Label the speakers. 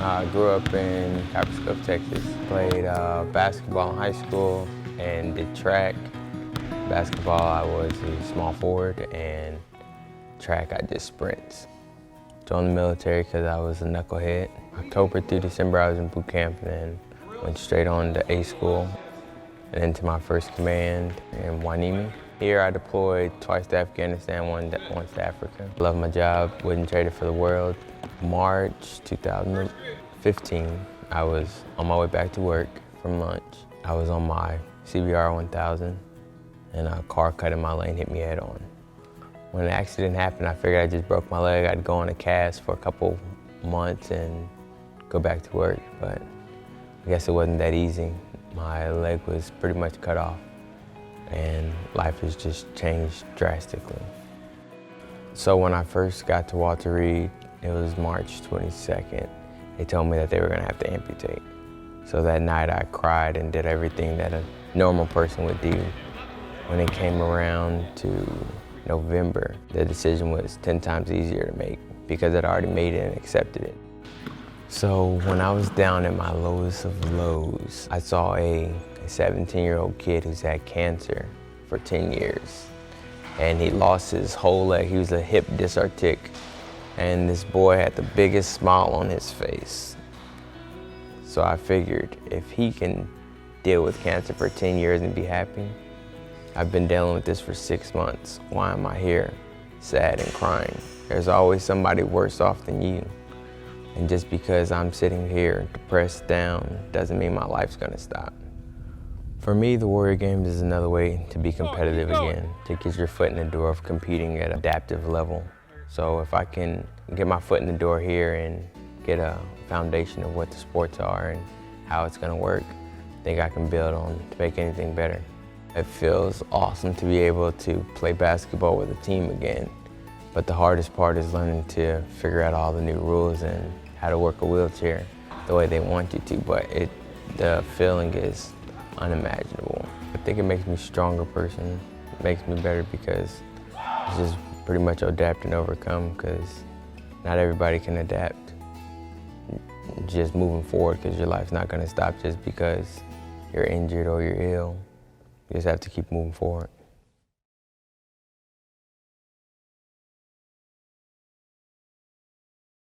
Speaker 1: I grew up in Copperscove, Texas. Played basketball in high school and did track. Basketball, I was a small forward, and track, I did sprints. Joined the military because I was a knucklehead. October through December, I was in boot camp, and then went straight on to A school and into my first command in Hueneme. Here, I deployed twice to Afghanistan, once to Africa. Love my job, wouldn't trade it for the world. March 2015, I was on my way back to work from lunch. I was on my CBR 1000, and a car cut in my lane hit me head on. When the accident happened, I figured I just broke my leg. I'd go on a cast for a couple months and go back to work, but I guess it wasn't that easy. My leg was pretty much cut off, and life has just changed drastically. So when I first got to Walter Reed, it was March 22nd. They told me that they were gonna have to amputate. So that night I cried and did everything that a normal person would do. When it came around to November, the decision was 10 times easier to make because I'd already made it and accepted it. So when I was down at my lowest of lows, I saw a 17-year-old kid who's had cancer for 10 years. And he lost his whole leg. He was a hip dysartic. And this boy had the biggest smile on his face. So I figured if he can deal with cancer for 10 years and be happy, I've been dealing with this for 6 months. Why am I here, sad and crying? There's always somebody worse off than you. And just because I'm sitting here depressed down doesn't mean my life's gonna stop. For me, the Warrior Games is another way to be competitive again, to get your foot in the door of competing at an adaptive level. So if I can get my foot in the door here and get a foundation of what the sports are and how it's gonna work, I think I can build on to make anything better. It feels awesome to be able to play basketball with a team again, but the hardest part is learning to figure out all the new rules and how to work a wheelchair the way they want you to, but the feeling is unimaginable. I think it makes me a stronger person. It makes me better because it's just pretty much adapt and overcome, because not everybody can adapt. Just moving forward, because your life's not gonna stop just because you're injured or you're ill. You just have to keep moving forward.